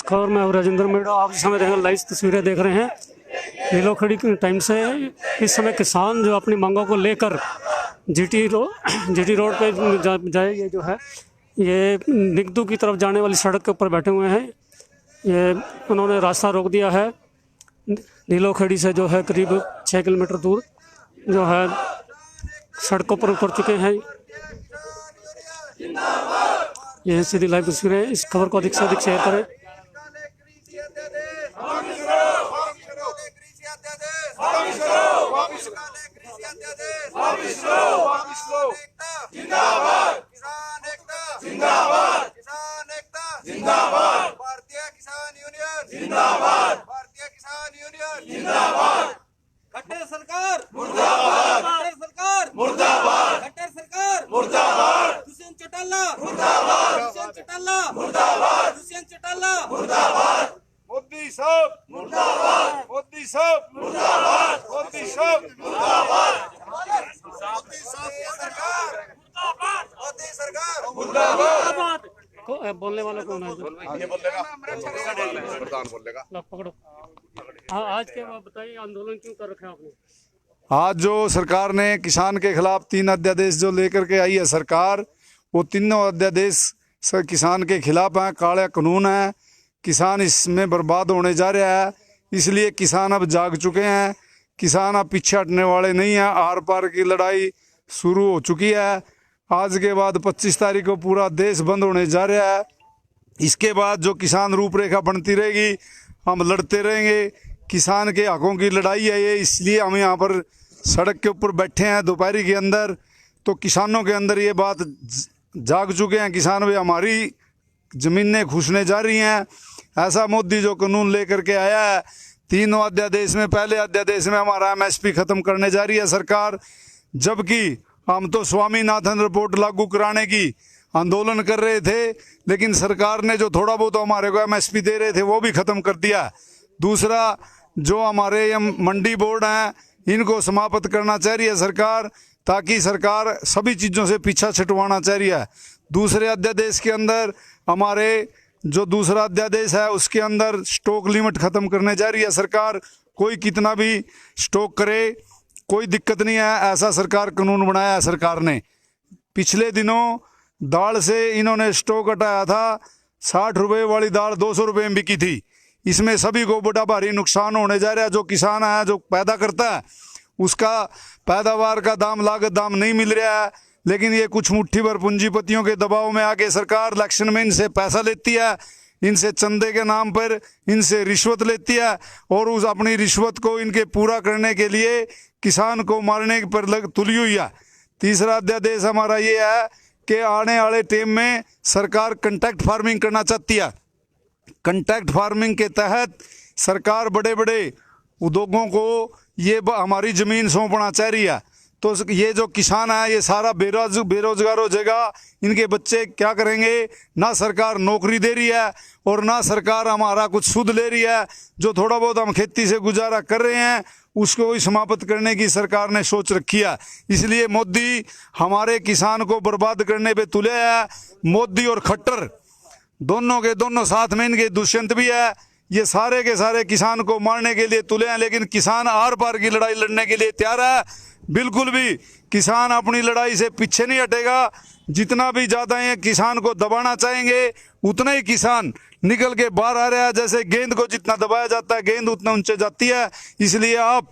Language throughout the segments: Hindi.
खबर में राजेंद्र मेड़ा। आप इस समय लाइव तस्वीरें देख रहे हैं नीलोखड़ी टाइम से। इस समय किसान जो अपनी मांगों को लेकर जीटी रोड पे जाए, ये जो है ये निगदू की तरफ जाने वाली सड़क के ऊपर बैठे हुए हैं। ये उन्होंने रास्ता रोक दिया है नीलोखड़ी से, जो है करीब 6 किलोमीटर दूर जो है सड़कों पर उतर चुके हैं। यह सीधी लाइव तस्वीरें। इस खबर को अधिक से अधिक शेयर करें। भारतीय किसान यूनियन जिंदाबाद, भारतीय किसान यूनियन जिंदाबाद। खट्टर सरकार मुर्दाबाद, खट्टर सरकार मुर्दाबाद, खट्टर सरकार मुर्दाबाद। दुष्यंत चौटाला मुर्दाबाद, दुष्यंत चौटाला मुर्दाबाद, दुष्यंत चौटाला मुर्दाबाद। मोदी साहब मुर्दाबाद, मोदी साहब मुर्दाबाद, मोदी साहब मुर्दाबाद, मोदी साहब की सरकार मुर्दाबाद, मोदी सरकार मुर्दाबाद। बोलने वाला कौन है? ये बोलेगा, प्रधान बोलेगा। लो पकड़ो। आज के बताइए, आंदोलन क्यों कर रखा है आपने? आज जो सरकार ने किसान के खिलाफ 3 अध्यादेश जो लेकर के आई है सरकार, वो तीनों अध्यादेश किसान के खिलाफ हैं, काला कानून है। किसान इसमें बर्बाद होने जा रहा है, इसलिए किसान अब जाग चुके हैं। किसान अब पीछे हटने वाले नहीं हैं। आर पार की लड़ाई शुरू हो चुकी है। आज के बाद 25 तारीख को पूरा देश बंद होने जा रहा है। इसके बाद जो किसान रूपरेखा बनती रहेगी, हम लड़ते रहेंगे। किसान के हकों की लड़ाई है ये, इसलिए हम यहाँ पर सड़क के ऊपर बैठे हैं दोपहरी के अंदर। तो किसानों के अंदर ये बात जाग चुके हैं, किसान भी हमारी ज़मीनें घुसने जा रही हैं। ऐसा मोदी जो कानून लेकर के आया है, 3 अध्यादेश में, पहले अध्यादेश में हमारा MSP ख़त्म करने जा रही है सरकार, जबकि हम तो स्वामीनाथन रिपोर्ट लागू कराने की आंदोलन कर रहे थे, लेकिन सरकार ने जो थोड़ा बहुत हमारे को MSP दे रहे थे वो भी ख़त्म कर दिया। दूसरा, जो हमारे ये मंडी बोर्ड हैं, इनको समाप्त करना चाह रही है सरकार, ताकि सरकार सभी चीज़ों से पीछा छुटवाना चाह रही है। दूसरे अध्यादेश के अंदर हमारे जो दूसरा अध्यादेश है, उसके अंदर स्टॉक लिमिट ख़त्म करने जा रही है सरकार। कोई कितना भी स्टॉक करे, कोई दिक्कत नहीं है, ऐसा सरकार कानून बनाया है सरकार ने। पिछले दिनों दाल से इन्होंने स्टॉक हटाया था, 60 रुपये वाली दाल 200 रुपये में बिकी थी। इसमें सभी को बड़ा भारी नुकसान होने जा रहा है। जो किसान है, जो पैदा करता है, उसका पैदावार का दाम, लागत दाम नहीं मिल रहा है। लेकिन ये कुछ मुट्ठी भर पूंजीपतियों के दबाव में आके सरकार इलेक्शन में इनसे पैसा लेती है, इनसे चंदे के नाम पर इनसे रिश्वत लेती है, और उस अपनी रिश्वत को इनके पूरा करने के लिए किसान को मारने पर तुली हुई है। तीसरा अध्यादेश हमारा ये है कि आने वाले टाइम में सरकार कॉन्ट्रैक्ट फार्मिंग करना चाहती है। कॉन्ट्रैक्ट फार्मिंग के तहत सरकार बड़े बड़े उद्योगों को ये हमारी ज़मीन सौंपना चाह रही है। तो ये जो किसान है, ये सारा बेरोजगार हो जाएगा। इनके बच्चे क्या करेंगे? ना सरकार नौकरी दे रही है और ना सरकार हमारा कुछ सुध ले रही है। जो थोड़ा बहुत हम खेती से गुजारा कर रहे हैं, उसको भी समाप्त करने की सरकार ने सोच रखी है। इसलिए मोदी हमारे किसान को बर्बाद करने पे तुले है। मोदी और खट्टर दोनों के दोनों साथ में, इनके दुष्यंत भी है, ये सारे के सारे किसान को मारने के लिए तुले हैं। लेकिन किसान आर पार की लड़ाई लड़ने के लिए तैयार है। बिल्कुल भी किसान अपनी लड़ाई से पीछे नहीं हटेगा। जितना भी ज़्यादा ये किसान को दबाना चाहेंगे, उतना ही किसान निकल के बाहर आ रहा है। जैसे गेंद को जितना दबाया जाता है, गेंद उतना ऊंचे जाती है। इसलिए आप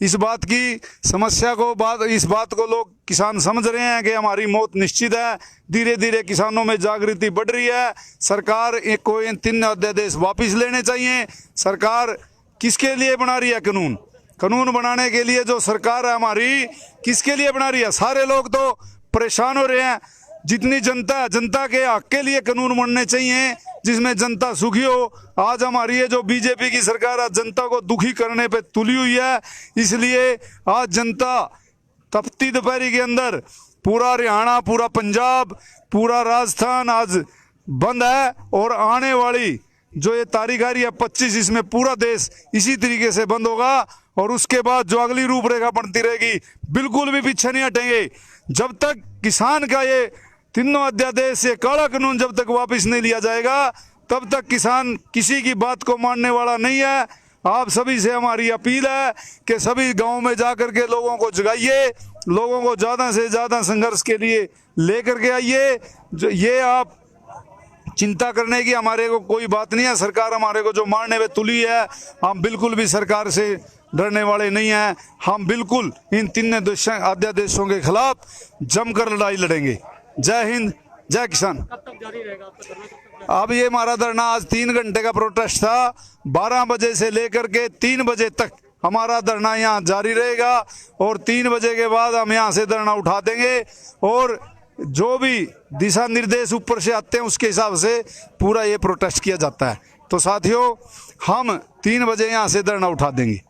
इस बात की समस्या को इस बात को लोग किसान समझ रहे हैं कि हमारी मौत निश्चित है। धीरे धीरे किसानों में जागृति बढ़ रही है। सरकार को इन 3 अध्यादेश वापस लेने चाहिए। सरकार किसके लिए बना रही है कानून? कानून बनाने के लिए जो सरकार है हमारी, किसके लिए बना रही है? सारे लोग तो परेशान हो रहे हैं। जितनी जनता है, जनता के हक के लिए कानून बनने चाहिए, जिसमें जनता सुखी हो। आज हमारी ये जो बीजेपी की सरकार है, जनता को दुखी करने पे तुली हुई है। इसलिए आज जनता तपती दोपहरी के अंदर पूरा हरियाणा, पूरा पंजाब, पूरा राजस्थान आज बंद है। और आने वाली जो ये तारीख आ रही है 25, इसमें पूरा देश इसी तरीके से बंद होगा। और उसके बाद जो अगली रूपरेखा बनती रहेगी, बिल्कुल भी पीछे नहीं हटेंगे। जब तक किसान का ये तीनों अध्यादेश, ये काला कानून जब तक वापस नहीं लिया जाएगा, तब तक किसान किसी की बात को मानने वाला नहीं है। आप सभी से हमारी अपील है कि सभी गांव में जाकर के लोगों को जगाइए, लोगों को ज़्यादा से ज़्यादा संघर्ष के लिए लेकर के आइए। जो ये आप चिंता करने की हमारे को कोई बात नहीं है। सरकार हमारे को जो मारने में तुली है, हम बिल्कुल भी सरकार से डरने वाले नहीं हैं। हम बिल्कुल इन तीन अध्यादेशों के खिलाफ जमकर लड़ाई लड़ेंगे। जय हिंद, जय किसान। कब तक जारी रहेगा आपका धरना? कब तक? अब ये हमारा धरना आज 3 घंटे का प्रोटेस्ट था। 12 बजे से लेकर के 3 बजे तक हमारा धरना यहाँ जारी रहेगा और 3 बजे के बाद हम यहाँ से धरना उठा देंगे और जो भी दिशा निर्देश ऊपर से आते हैं उसके हिसाब से पूरा ये प्रोटेस्ट किया जाता है। तो साथियों, हम 3 बजे यहाँ से धरना उठा देंगे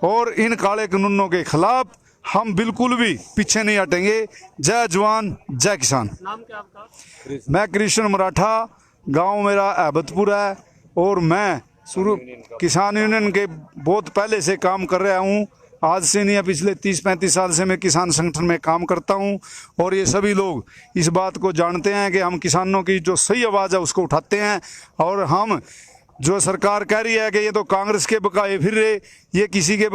और इन काले कानूनों के खिलाफ हम बिल्कुल भी पीछे नहीं हटेंगे। जय जवान, जय किसान। नाम क्या आपका? मैं कृष्ण मराठा, गांव मेरा अहबतपुर है और मैं शुरू किसान यूनियन के बहुत पहले से काम कर रहा हूं। आज से नहीं है, पिछले 30-35 साल से मैं किसान संगठन में काम करता हूं और ये सभी लोग इस बात को जानते हैं कि हम किसानों की जो सही आवाज़ है उसको उठाते हैं। और हम जो सरकार कह रही है कि ये तो कांग्रेस के बकाए फिर रहे, ये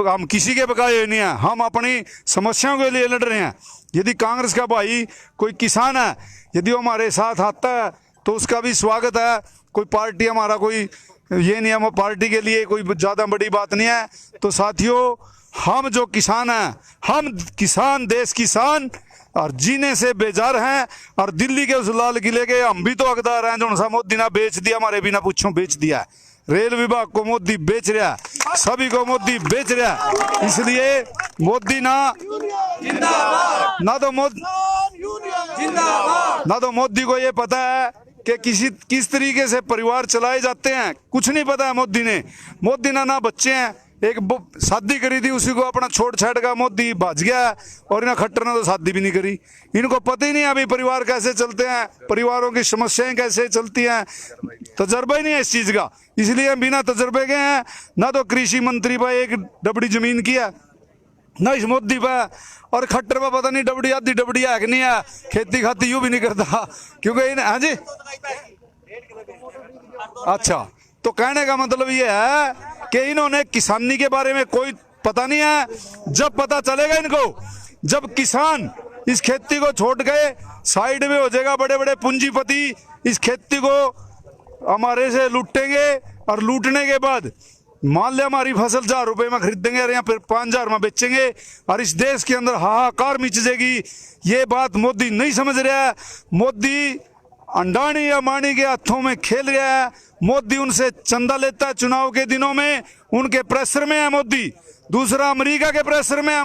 हम किसी के बकाए नहीं हैं। हम अपनी समस्याओं के लिए लड़ रहे हैं। यदि कांग्रेस का भाई कोई किसान है, यदि वो हमारे साथ आता है तो उसका भी स्वागत है। कोई पार्टी हमारा कोई ये नहीं, हम पार्टी के लिए कोई ज़्यादा बड़ी बात नहीं है। तो साथियों, हम जो किसान हैं, हम किसान, देश किसान और जीने से बेजार हैं। और दिल्ली के उस लाल किले के हम भी तो हकदार हैं जो सा मोदी ने बेच दिया, हमारे बिना पूछो बेच दिया है। रेल विभाग को मोदी बेच रहा है, सभी को मोदी बेच रहा है। इसलिए मोदी ना तो मोदी को ये पता है कि किस तरीके से परिवार चलाए जाते हैं, कुछ नहीं पता है मोदी ने ना बच्चे हैं। एक शादी करी थी, उसी को अपना छोड़ छाड़ का मोदी भाज गया और इन्हें खट्टर ने तो शादी भी नहीं करी। इनको पता ही नहीं अभी परिवार कैसे चलते हैं, परिवारों की समस्याएं कैसे चलती हैं, तजर्बा ही नहीं है इस चीज़ का। इसलिए हम बिना तजर्बे के हैं। ना तो कृषि मंत्री पर एक डबड़ी जमीन किया, ना इस मोदी पर, और खट्टर पर पता नहीं डबड़ी आधी डबड़ी है कि नहीं है। खेती खाती यूँ भी नहीं करता क्योंकि हाँ जी, अच्छा। तो कहने का मतलब ये है कि इन्होंने किसानी के बारे में कोई पता नहीं है। जब पता चलेगा इनको, जब किसान इस खेती को छोड़ गए साइड में हो जाएगा, बड़े बड़े पूंजीपति इस खेती को हमारे से लूटेंगे और लूटने के बाद मान लिया हमारी फसल 1000 रुपए में खरीदेंगे और यहाँ फिर 5000 में बेचेंगे और इस देश के अंदर हाहाकार मच जाएगी। ये बात मोदी नहीं समझ रहा है। मोदी अंडानी या मानी के हाथों में खेल रहा है। मोदी उनसे चंदा लेता है चुनाव के दिनों में, उनके प्रेशर में है मोदी। दूसरा, अमेरिका के प्रेशर में है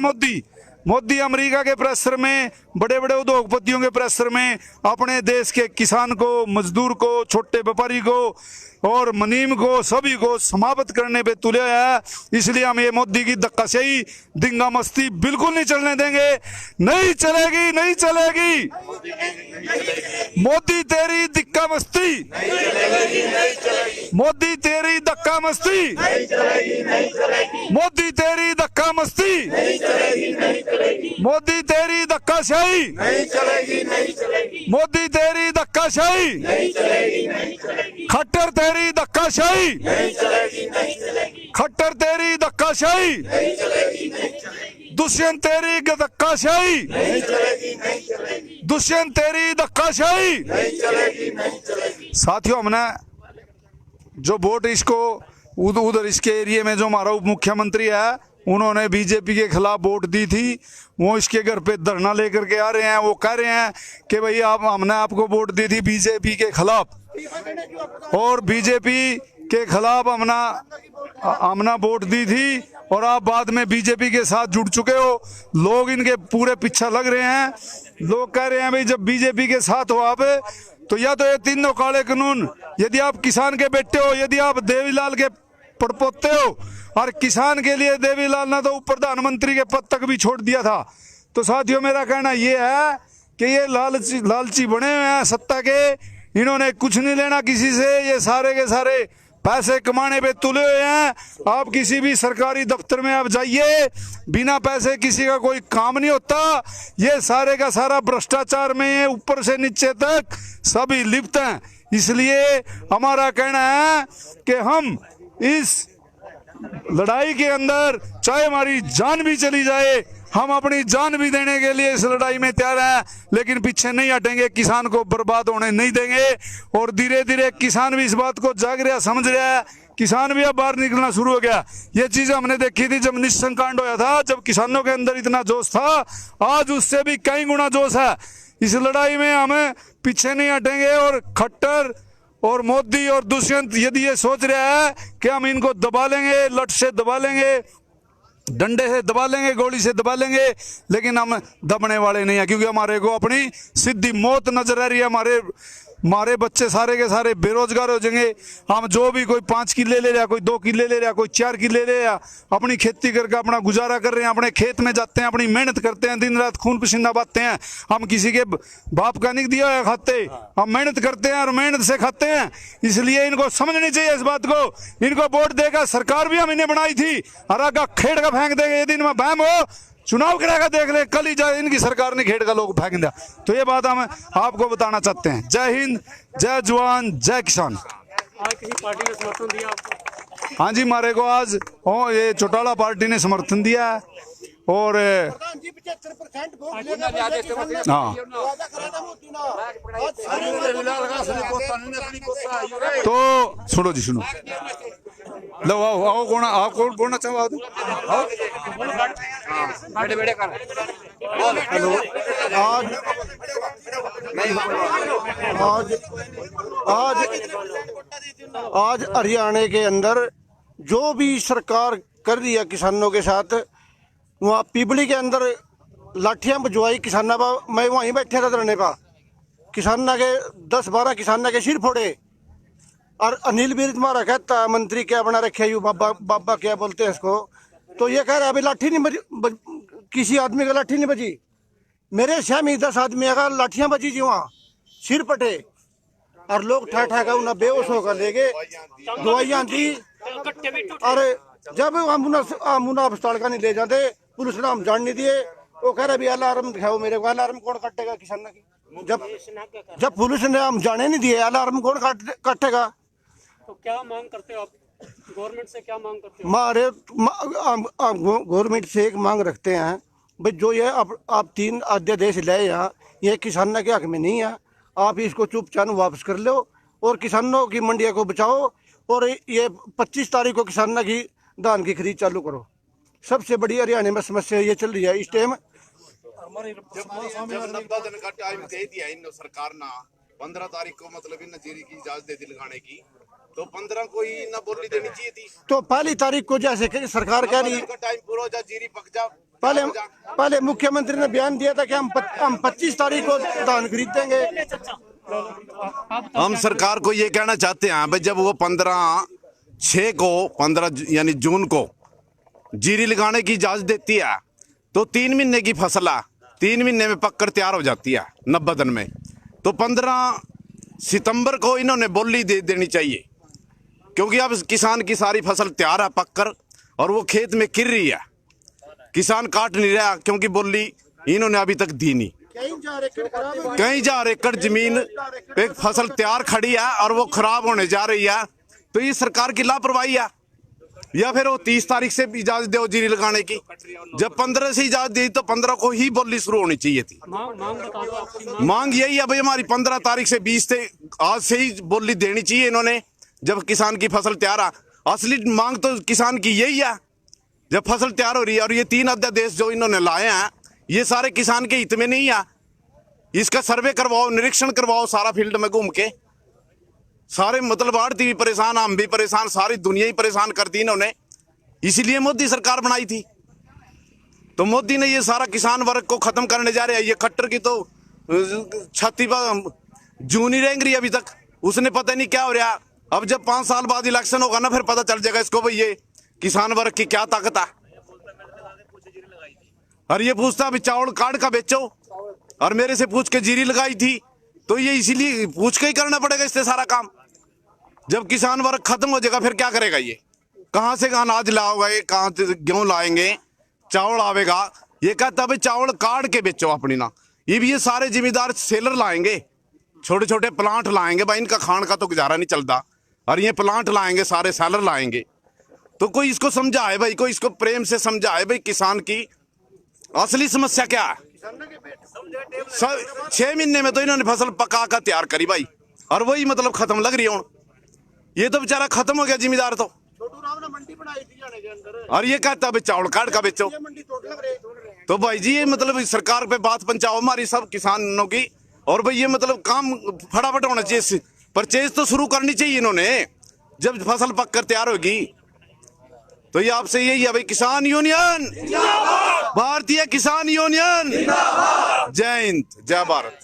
मोदी अमेरिका के प्रेशर में, बड़े बड़े उद्योगपतियों के प्रेशर में अपने देश के किसान को, मजदूर को, छोटे व्यापारी को और मुनीम को, सभी को समाप्त करने पे तुले है। इसलिए हम ये मोदी की धक्काशाही, दिंगा मस्ती बिल्कुल नहीं चलने देंगे। नहीं चलेगी, नहीं चलेगी। मोदी तेरी धक्का मस्ती, मोदी तेरी धक्का मस्ती, मोदी तेरी धक्का मस्ती, मोदी तेरी धक्काशाही, मोदी तेरी धक्काशाही, खट्टर तेरी धक्काशाही, खट्टर तेरी धक्काशाही, दुष्यंत तेरी धक्काशाही, दुष्यंत तेरी धक्काशाही। साथियों, हमने जो वोट इसको उधर इसके एरिया में जो हमारा उप मुख्यमंत्री है, उन्होंने बीजेपी के खिलाफ वोट दी थी, वो इसके घर पे धरना लेकर के आ रहे हैं। वो कह रहे हैं कि भाई हमने आपको वोट दी थी बीजेपी के खिलाफ और बीजेपी के खिलाफ हमने वोट दी थी और आप बाद में बीजेपी के साथ जुड़ चुके हो। लोग इनके पूरे पीछे लग रहे हैं। लोग कह रहे हैं भाई जब बीजेपी के साथ हो आप, तो या तो ये तीनों काले कानून, यदि आप किसान के बेटे हो, यदि आप देवीलाल के पड़पोते हो, और किसान के लिए देवीलाल ने तो प्रधानमंत्री के पद तक भी छोड़ दिया था। तो साथियों, मेरा कहना ये है कि ये लालची बने हुए हैं सत्ता के। इन्होंने कुछ नहीं लेना किसी से, ये सारे के सारे पैसे कमाने पे तुले हुए हैं। आप किसी भी सरकारी दफ्तर में आप जाइए, बिना पैसे किसी का कोई काम नहीं होता। ये सारे का सारा भ्रष्टाचार में ऊपर से नीचे तक सभी लिप्त हैं। इसलिए हमारा कहना है कि हम इस लड़ाई के अंदर चाहे हमारी जान भी चली जाए, हम अपनी जान भी देने के लिए इस लड़ाई में तैयार हैं, लेकिन पीछे नहीं हटेंगे, किसान को बर्बाद होने नहीं देंगे। और धीरे धीरे किसान भी इस बात को जाग रहा, समझ रहा है, किसान भी अब बाहर निकलना शुरू हो गया। ये चीज हमने देखी थी जब निस्संग कांड होया था, जब किसानों के अंदर इतना जोश था, आज उससे भी कई गुना जोश है। इस लड़ाई में हमें पीछे नहीं हटेंगे। और खट्टर और मोदी और दुष्यंत यदि ये सोच रहा है कि हम इनको दबा लेंगे, लठ से दबा लेंगे, डंडे से दबा लेंगे, गोली से दबा लेंगे, लेकिन हम दबने वाले नहीं है, क्योंकि हमारे को अपनी सीधी मौत नजर आ रही है। हमारे बच्चे सारे के सारे बेरोजगार हो जाएंगे। हम जो भी कोई 5 किले ले रहा, कोई 2 किले ले रहा, कोई 4 किले ले रहा, अपनी खेती करके अपना गुजारा कर रहे हैं, अपने खेत में जाते हैं, अपनी मेहनत करते हैं, दिन रात खून पसीना बहाते हैं। हम किसी के बाप का नहीं दिया हुआ खाते, हम मेहनत करते हैं और मेहनत से खाते हैं। इसलिए इनको समझनी चाहिए इस बात को। इनको वोट देगा, सरकार भी हम इन्हें बनाई थी, हरा का खेड़ का फेंक देंगे। ये दिन में बहम हो, चुनाव कराएगा, देख ले, कल ही जाए इनकी सरकार ने खेड़ का लोग फेंक दिया। तो ये बात हम आपको बताना चाहते हैं। जय हिंद, जय जवान, जय किसान। आज किसी पार्टी ने समर्थन दिया आपको? हाँ जी, हमारे को आज ये चौटाला पार्टी ने समर्थन दिया है। और हाँ, तो सुनो जी, सुनो, लो आओ आओ, कौन आप कौन बोलना चाहो? हेलो, आज हरियाणा के अंदर जो भी सरकार कर रही है किसानों के साथ, वहाँ पिपली के अंदर लाठियां बजवाई किसाना पा। मैं वहीं बैठे था धरने पा, किसाना के 10-12 किसाना के सिर फोड़े। और अनिल भी तुम्हारा कहता है मंत्री क्या बना रखे यू, बाबा क्या बोलते हैं इसको, तो ये कह रहा है अभी लाठी नहीं किसी आदमी का लाठी नहीं बजी। मेरे 6-10 आदमी का लाठियां बजी जी, वहाँ सिर पटे और लोग ठा ठा का उन्हें बेहोश होकर ले गए, दवाइयाँ दी। और जब हम मुना अस्पताल का नहीं ले जाते, पुलिस ने हम जान नहीं दिए। वो कह रहे अलार्म दिखाओ मेरे को। अलार्म कौन काटेगा किसान की? जब पुलिस ने हम जाने नहीं दिए, अलार्म कौन काटेगा? तो क्या मांग करते हो आप गवर्नमेंट से? क्या मांग करते हो? हमारे गवर्नमेंट से एक मांग रखते हैं भाई, जो ये आप 3 अध्यादेश लाए यहाँ, ये किसानों के हक में नहीं है। आप इसको चुपचाप वापस कर लो और किसानों की मंडियों को बचाओ। और ये 25 तारीख को किसानों की धान की खरीद चालू करो। सबसे बड़ी हरियाणा में समस्या ये चल रही है इस टाइम। जब 90 दिन का टाइम दे दिया इन सरकार ना, 15 तारीख को मतलब इन जीरी की इजाजत दे दी लगाने की, तो 15 को ही ना बोली देनी चाहिए थी। तो पहली तारीख को जैसे सरकार कह रही, टाइम पूरा हो जा, जीरी पक जा। पहले मुख्यमंत्री ने बयान दिया था कि हम 25 तारीख को धान खरीदेंगे। हम सरकार को ये कहना चाहते हैं भाई, जब वो 15 यानी जून को जीरी लगाने की इजाजत देती है, तो 3 महीने की फसल है, 3 महीने में पककर तैयार हो जाती है 90 दिन में। तो 15 सितंबर को इन्होंने बोली दे देनी चाहिए, क्योंकि अब किसान की सारी फसल तैयार है पककर, और वो खेत में गिर रही है, किसान काट नहीं रहा, क्योंकि बोली इन्होंने अभी तक दी नहीं। कई 1000 एकड़ जमीन पे फसल तैयार खड़ी है और वो खराब होने जा रही है। तो ये सरकार की लापरवाही है। या फिर वो 30 तारीख से इजाजत दो जीरी लगाने की, जब 15 से इजाजत दी तो 15 को ही बोली शुरू होनी चाहिए थी। मांग यही है भाई हमारी, 15 तारीख से 20 से आज से ही बोली देनी चाहिए इन्होंने, जब किसान की फसल तैयार है। असली मांग तो किसान की यही है, जब फसल तैयार हो रही है। और ये 3 अध्यादेश जो इन्होंने लाए हैं, ये सारे किसान के हित में नहीं है। इसका सर्वे करवाओ, निरीक्षण करवाओ सारा फील्ड में घूम के। सारे मतलब आड़ती भी परेशान, हम भी परेशान, सारी दुनिया ही परेशान कर दी इन्होंने। इसीलिए मोदी सरकार बनाई थी। तो मोदी ने ये सारा किसान वर्ग को खत्म करने जा रहे हैं। ये खट्टर की तो छाती पर जून ही रेंग रही है अभी तक, उसने पता नहीं क्या हो रहा। अब जब 5 साल बाद इलेक्शन होगा ना, फिर पता चल जाएगा इसको भाई ये किसान वर्ग की क्या ताकत है। और ये पूछता अभी चावल काट का बेचो, और मेरे से पूछ के जीरी लगाई थी। तो ये इसीलिए पूछ के ही करना पड़ेगा इससे सारा काम। जब किसान वर्ग खत्म हो जाएगा, फिर क्या करेगा ये? कहाँ से अनाज लाओगे, कहाँ से गेहूं लाएंगे, चावल आवेगा? ये कहता भाई चावल काट के बेचो अपनी ना। ये भी ये सारे जिम्मेदार सेलर लाएंगे, छोटे छोटे प्लांट लाएंगे भाई, इनका खान का तो गुजारा नहीं चलता, और ये प्लांट लाएंगे, सारे सेलर लाएंगे। तो कोई इसको समझाए भाई, कोई इसको प्रेम से समझाए भाई किसान की असली समस्या क्या है। 6 महीने में तो इन्होंने फसल पका कर तैयार करी भाई, और वही मतलब खत्म लग रही है। ये तो बेचारा खत्म हो गया जिम्मेदार तो, छोटू राम ने मंडी बनाई थी जाने के अंदर, और ये कहता भाई चावल काट का बेचो। ये मंडी तोड़ लग रही। तो भाई जी ये मतलब सरकार पे बात पहुंचाओ हमारी सब किसानों की, और भाई ये मतलब काम फटाफट होना चाहिए, परचेज तो शुरू करनी चाहिए इन्होंने जब फसल पक कर तैयार होगी। तो ये आपसे यही है भाई, किसान यूनियन भारतीय किसान यूनियन जय हिंद जय भारत।